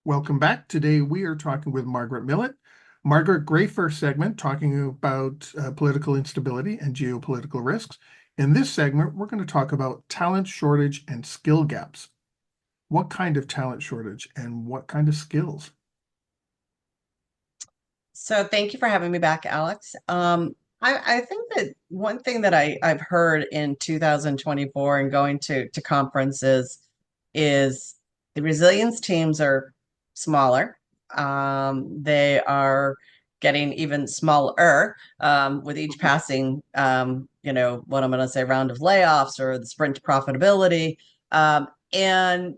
Welcome back. Today we are talking with Margaret Millett. Margaret, great first segment talking about political instability and geopolitical risks. In this segment, we're going to talk about talent shortage and skill gaps. What kind of talent shortage and what kind of skills? So thank you for having me back, Alex. I think that one thing that I've heard in 2024 and going to conferences is the resilience teams are smaller. They are getting even smaller with each passing, what I'm going to say, round of layoffs or the sprint to profitability. And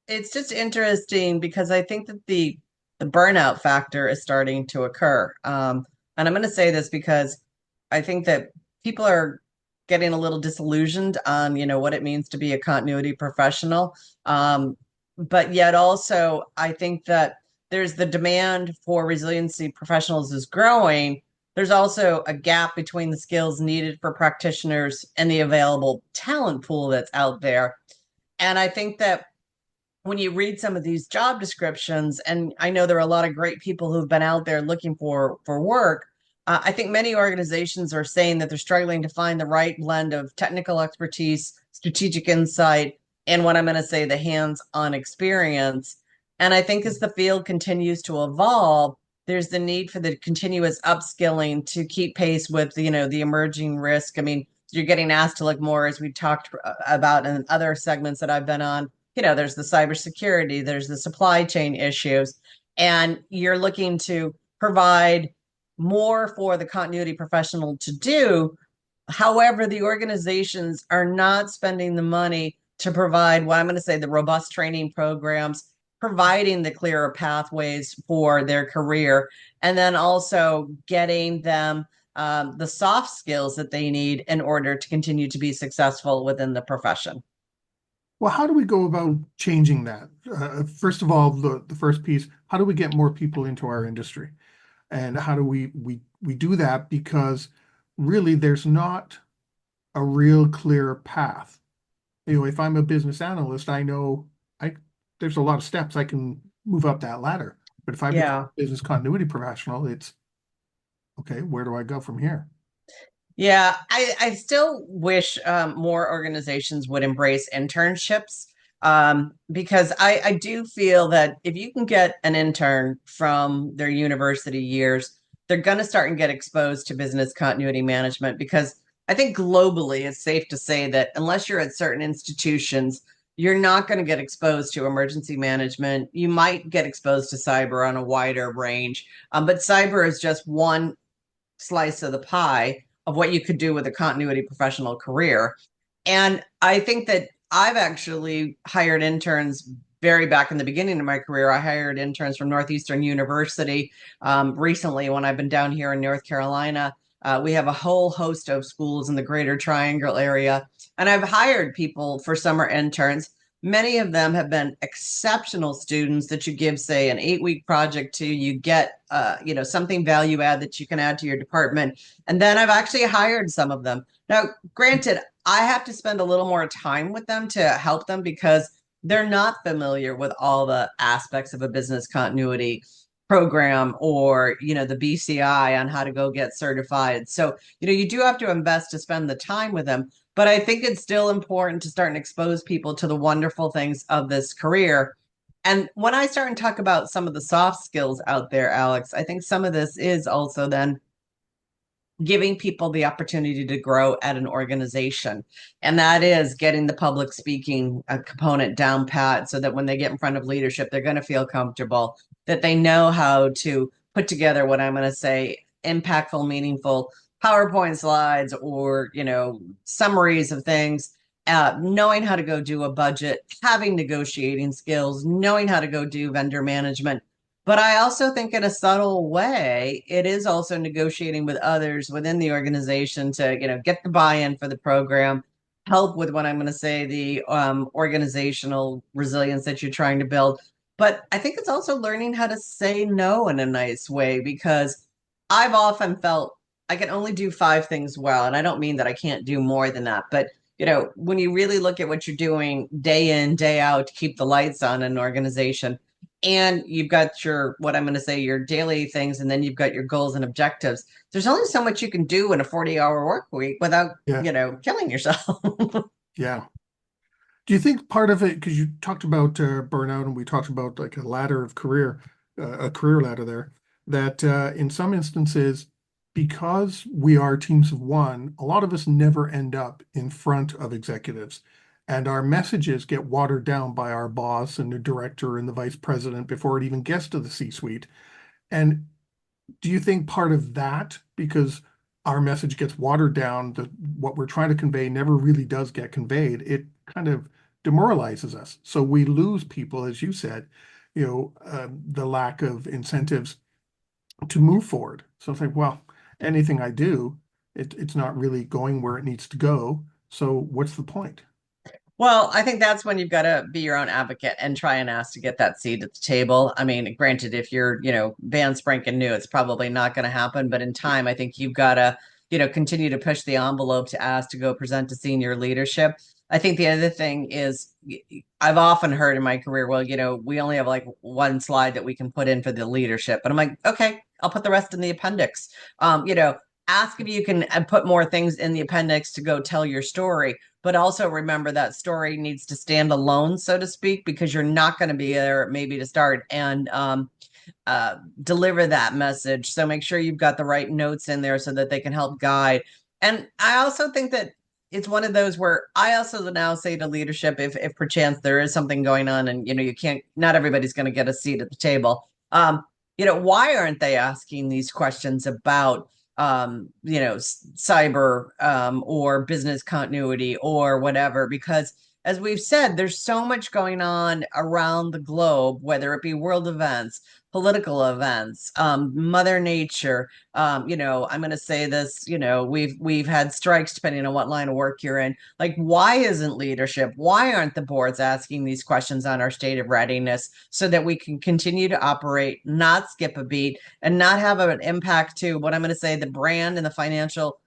it's just interesting because I think that the burnout factor is starting to occur. And I'm going to say this because I think that people are getting a little disillusioned on, what it means to be a continuity professional. But yet also, I think that there's the demand for resiliency professionals is growing. There's also a gap between the skills needed for practitioners and the available talent pool that's out there. And I think that when you read some of these job descriptions, and I know there are a lot of great people who've been out there looking for work, I think many organizations are saying that they're struggling to find the right blend of technical expertise, strategic insight, and what I'm going to say the hands-on experience. And I think as the field continues to evolve, there's the need for the continuous upskilling to keep pace with the emerging risk. I mean, you're getting asked to look more, as we talked about in other segments that I've been on. There's the cybersecurity, there's the supply chain issues, and you're looking to provide more for the continuity professional to do. However, the organizations are not spending the money to provide what I'm going to say the robust training programs, providing the clearer pathways for their career, and then also getting them the soft skills that they need in order to continue to be successful within the profession. Well, how do we go about changing that? First of all, the first piece, how do we get more people into our industry? And how do we do that? Because really there's not a real clear path. If I'm a business analyst, I know I there's a lot of steps I can move up that ladder. But if I become Yeah. a business continuity professional, it's okay, where do I go from here? Yeah, I still wish more organizations would embrace internships, because I do feel that if you can get an intern from their university years, they're going to start and get exposed to business continuity management because I think globally it's safe to say that unless you're at certain institutions, you're not going to get exposed to emergency management. You might get exposed to cyber on a wider range, but cyber is just one slice of the pie of what you could do with a continuity professional career. And I think that I've actually hired interns very back in the beginning of my career. I hired interns from Northeastern University. Recently, when I've been down here in North Carolina, we have a whole host of schools in the Greater Triangle area. And I've hired people for summer interns. Many of them have been exceptional students that you give, say, an 8-week project to. You get, something value add that you can add to your department. And then I've actually hired some of them. Now, granted, I have to spend a little more time with them to help them because they're not familiar with all the aspects of a business continuity program or the BCI on how to go get certified. So you do have to invest to spend the time with them, but I think it's still important to start and expose people to the wonderful things of this career. And when I start and talk about some of the soft skills out there, Alex, I think some of this is also then giving people the opportunity to grow at an organization. And that is getting the public speaking component down pat so that when they get in front of leadership, they're going to feel comfortable, that they know how to put together what I'm going to say impactful, meaningful PowerPoint slides or, summaries of things. Knowing how to go do a budget, having negotiating skills, knowing how to go do vendor management, but I also think in a subtle way, it is also negotiating with others within the organization to, get the buy-in for the program, help with what I'm going to say, the organizational resilience that you're trying to build. But I think it's also learning how to say no in a nice way because I've often felt I can only do 5 things well. And I don't mean that I can't do more than that, but when you really look at what you're doing day in, day out to keep the lights on in an organization, and you've got your, what I'm going to say, your daily things, and then you've got your goals and objectives. There's only so much you can do in a 40-hour work week without, Yeah, killing yourself. yeah. Do you think part of it, because you talked about burnout and we talked about like a ladder of career, a career ladder there, that in some instances, because we are teams of one, a lot of us never end up in front of executives. And our messages get watered down by our boss and the director and the vice president before it even gets to the C-suite. And do you think part of that, because our message gets watered down, that what we're trying to convey never really does get conveyed, it kind of demoralizes us. So we lose people, as you said, the lack of incentives to move forward. So it's like, well, anything I do, it's not really going where it needs to go. So what's the point? Well, I think that's when you've got to be your own advocate and try and ask to get that seat at the table. I mean, granted, if you're, Van Spranken new, it's probably not going to happen. But in time, I think you've got to, continue to push the envelope to ask to go present to senior leadership. I think the other thing is I've often heard in my career, well, we only have like one slide that we can put in for the leadership. But I'm like, okay, I'll put the rest in the appendix. Ask if you can put more things in the appendix to go tell your story, but also remember that story needs to stand alone, so to speak, because you're not going to be there maybe to start and deliver that message. So make sure you've got the right notes in there so that they can help guide. And I also think that it's one of those where I also now say to leadership, if perchance there is something going on and you can't, not everybody's going to get a seat at the table. Why aren't they asking these questions about cyber or business continuity or whatever? Because as we've said, there's so much going on around the globe, whether it be world events, political events, Mother Nature. I'm going to say this. We've had strikes depending on what line of work you're in. Like, why isn't leadership? Why aren't the boards asking these questions on our state of readiness so that we can continue to operate, not skip a beat, and not have an impact to what I'm going to say the brand and the financial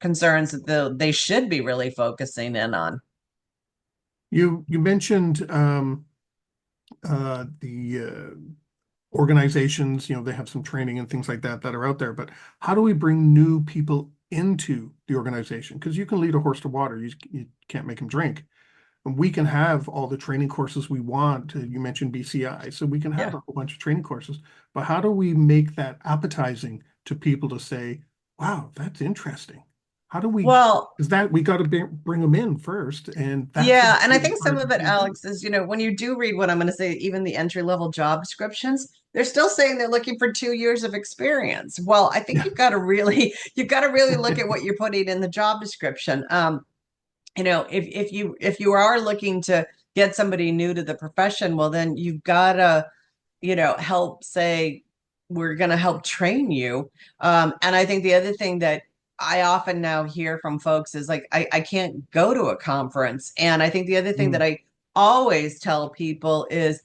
concerns that they should be really focusing in on. You mentioned the organizations, they have some training and things like that that are out there, but how do we bring new people into the organization? Because you can lead a horse to water, you can't make him drink. And we can have all the training courses we want. You mentioned BCI, so we can have Yeah. a whole bunch of training courses. But how do we make that appetizing to people to say, wow, that's interesting? How do we, Well, is that we got to bring them in first, and that's a yeah, and I big think part some of of what it, we do. Alex, is, when you do read what I'm going to say, even the entry level job descriptions, they're still saying they're looking for 2 years of experience. Well, I think Yeah. you've got to really look at what you're putting in the job description. If you are looking to get somebody new to the profession, well, then you've got to help say, we're going to help train you. And I think the other thing that I often now hear from folks is like, I can't go to a conference. And I think the other thing that Mm. I always tell people is,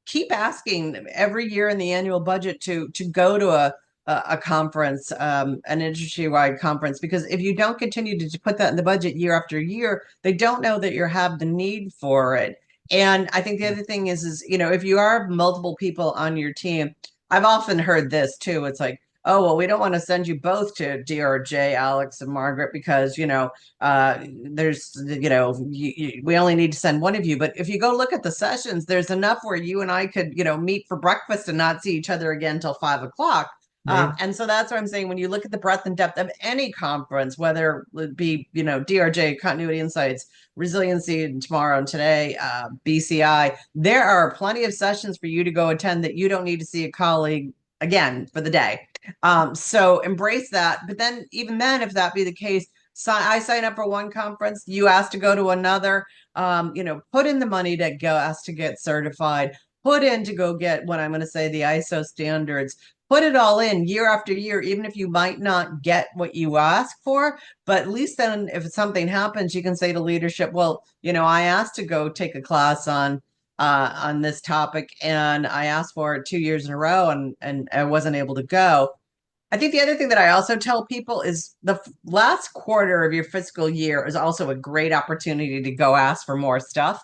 keep asking every year in the annual budget to go to a conference, an industry-wide conference, because if you don't continue to put that in the budget year after year, they don't know that you have the need for it. And I think the Yeah. other thing is, if you are multiple people on your team, I've often heard this too. It's like, oh, well, we don't want to send you both to DRJ, Alex and Margaret, because, there's, we only need to send one of you. But if you go look at the sessions, there's enough where you and I could, meet for breakfast and not see each other again until 5 o'clock. Right. And so that's what I'm saying. When you look at the breadth and depth of any conference, whether it be, DRJ, Continuity Insights, Resiliency, and Tomorrow and Today, BCI, there are plenty of sessions for you to go attend that you don't need to see a colleague again for the day. So embrace that. But then, even then, if that be the case, I sign up for one conference, you ask to go to another, put in the money to go ask to get certified, put in to go get what I'm going to say the ISO standards, put it all in year after year, even if you might not get what you ask for. But at least then, if something happens, you can say to leadership, well, I asked to go take a class on this topic, and I asked for it 2 years in a row, and I wasn't able to go. I think the other thing that I also tell people is the last quarter of your fiscal year is also a great opportunity to go ask for more stuff.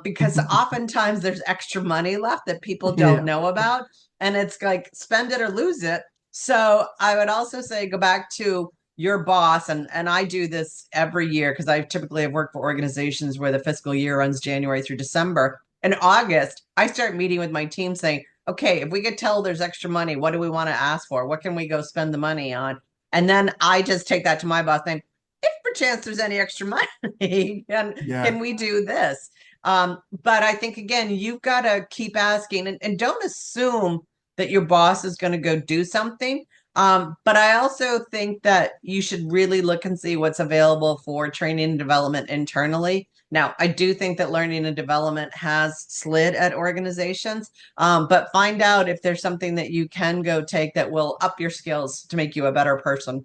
because oftentimes there's extra money left that people don't Yeah. know about, and it's like spend it or lose it. So I would also say go back to your boss, and I do this every year because I typically have worked for organizations where the fiscal year runs January through December. In August, I start meeting with my team saying, okay, if we could tell there's extra money, what do we want to ask for? What can we go spend the money on? And then I just take that to my boss saying, if perchance there's any extra money, Yeah. can we do this? But I think, again, you've got to keep asking, and don't assume that your boss is going to go do something. But I also think that you should really look and see what's available for training and development internally. Now, I do think that learning and development has slid at organizations, but find out if there's something that you can go take that will up your skills to make you a better person,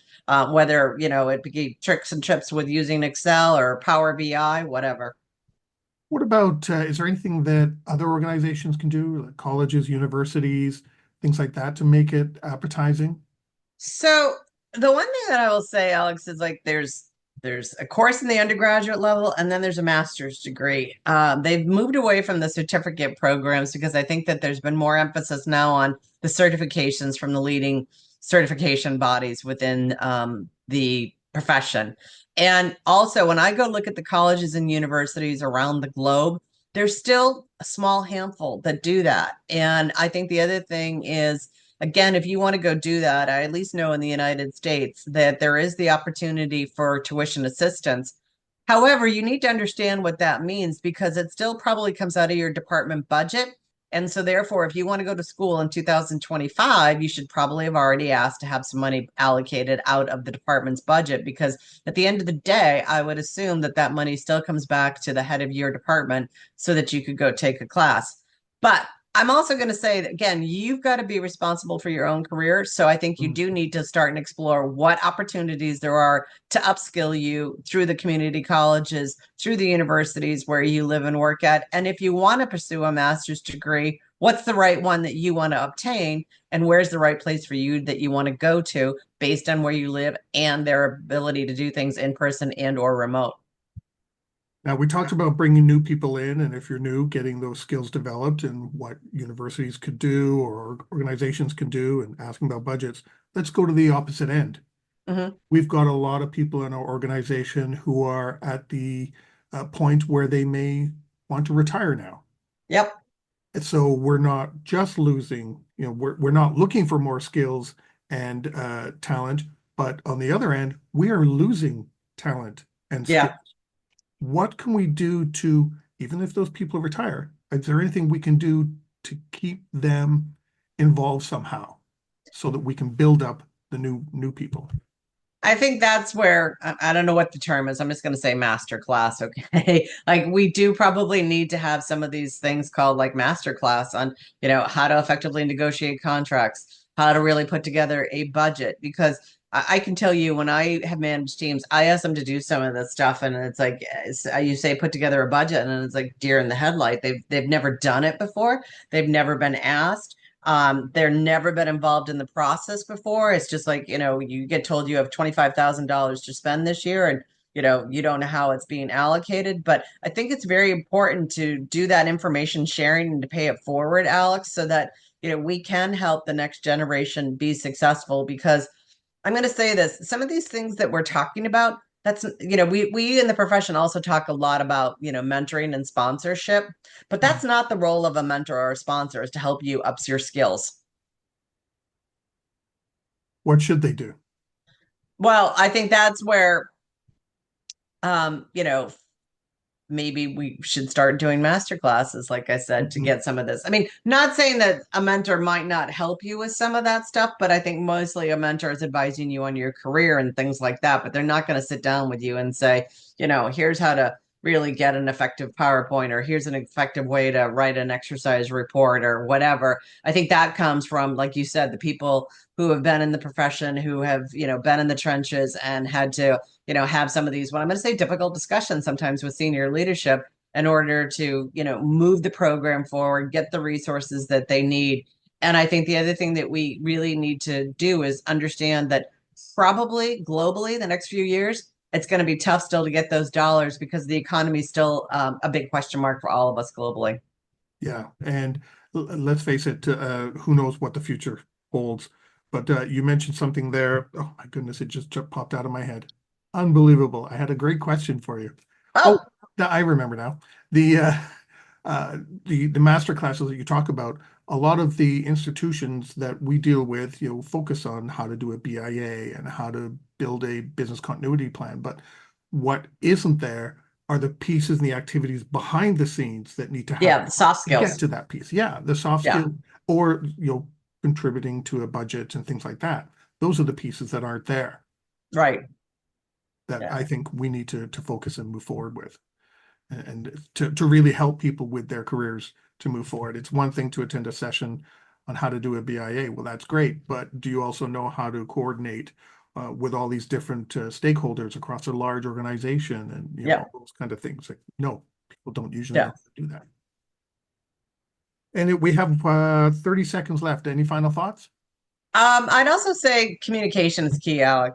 whether, it be tricks and tips with using Excel or Power BI, whatever. What about, is there anything that other organizations can do, like colleges, universities, things like that, to make it appetizing? So the one thing that I will say, Alex, is like there's a course in the undergraduate level, and then there's a master's degree. They've moved away from the certificate programs because I think that there's been more emphasis now on the certifications from the leading certification bodies within the profession. And also, when I go look at the colleges and universities around the globe, there's still a small handful that do that. And I think the other thing is, again, if you want to go do that, I at least know in the United States that there is the opportunity for tuition assistance. However, you need to understand what that means because it still probably comes out of your department budget. And so, therefore, if you want to go to school in 2025, you should probably have already asked to have some money allocated out of the department's budget because at the end of the day, I would assume that that money still comes back to the head of your department so that you could go take a class. But I'm also going to say that, again, you've got to be responsible for your own career. So I think you Mm. do need to start and explore what opportunities there are to upskill you through the community colleges, through the universities where you live and work at. And if you want to pursue a master's degree, what's the right one that you want to obtain? And where's the right place for you that you want to go to based on where you live and their ability to do things in person and or remote? Now, we talked about bringing new people in, and if you're new, getting those skills developed and what universities could do or organizations can do and asking about budgets. Let's go to the opposite end. Mm-hmm. We've got a lot of people in our organization who are at the point where they may want to retire now. Yep. And so we're not just losing, we're not looking for more skills and talent, but on the other end, we are losing talent and skills. Yeah. What can we do to, even if those people retire, is there anything we can do to keep them involved somehow so that we can build up the new people? I think that's where I don't know what the term is. I'm just going to say master class. Okay. Like we do probably need to have some of these things called like master class on, how to effectively negotiate contracts, how to really put together a budget. Because I can tell you when I have managed teams, I ask them to do some of this stuff. And it's like, you say, put together a budget and it's like deer in the headlight. They've never done it before. They've never been asked. They're never been involved in the process before. It's just like, you get told you have $25,000 to spend this year and, you don't know how it's being allocated. But I think it's very important to do that information sharing and to pay it forward, Alex, so that, we can help the next generation be successful because I'm going to say this, some of these things that we're talking about, that's, we in the profession also talk a lot about, mentoring and sponsorship, but Mm. that's not the role of a mentor or a sponsor is to help you ups your skills. What should they do? Well, I think that's where, you know, maybe we should start doing master classes, like I said, to Mhm. get some of this. I mean, not saying that a mentor might not help you with some of that stuff, but I think mostly a mentor is advising you on your career and things like that. But they're not going to sit down with you and say, here's how to really get an effective PowerPoint, or here's an effective way to write an exercise report or whatever. I think that comes from, like you said, the people who have been in the profession, who have, been in the trenches and had to have some of these, what I'm going to say, difficult discussions sometimes with senior leadership in order to, move the program forward, get the resources that they need. And I think the other thing that we really need to do is understand that probably globally the next few years, it's going to be tough still to get those dollars because the economy is still a big question mark for all of us globally. Yeah, and let's face it, who knows what the future holds. But you mentioned something there. Oh my goodness, it just popped out of my head. Unbelievable. I had a great question for you. Oh, Oh, I remember now. The the master classes that you talk about, a lot of the institutions that we deal with, focus on how to do a BIA and how to build a business continuity plan. But what isn't there are the pieces and the activities behind the scenes that need to yeah, happen the soft to get skills. to that piece. Yeah, the soft Yeah, skill or contributing to a budget and things like that. Those are the pieces that aren't there right. that Yeah. I think we need to focus and move forward with and to really help people with their careers to move forward. It's one thing to attend a session on how to do a BIA. Well, that's great, but do you also know how to coordinate with all these different stakeholders across a large organization and Yeah. all those kind of things? Like, no, people don't usually know Yeah. how to do that. And we have 30 seconds left. Any final thoughts? I'd also say communication is key, Alec,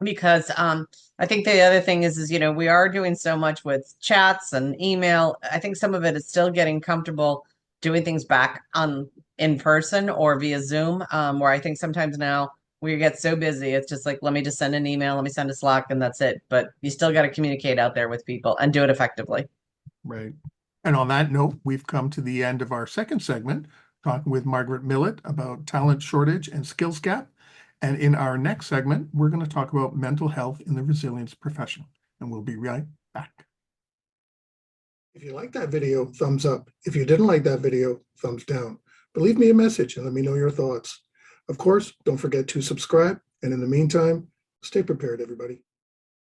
because I think the other thing is we are doing so much with chats and email. I think some of it is still getting comfortable doing things back on in person or via Zoom, where I think sometimes now we get so busy, it's just like, let me just send an email, let me send a Slack, and that's it. But you still got to communicate out there with people and do it effectively. Right. And on that note, we've come to the end of our second segment, talking with Margaret Millett about talent shortage and skills gap. And in our next segment, we're going to talk about mental health in the resilience profession. And we'll be right back. If you like that video, thumbs up. If you didn't like that video, thumbs down. But leave me a message and let me know your thoughts. Of course, don't forget to subscribe. And in the meantime, stay prepared, everybody.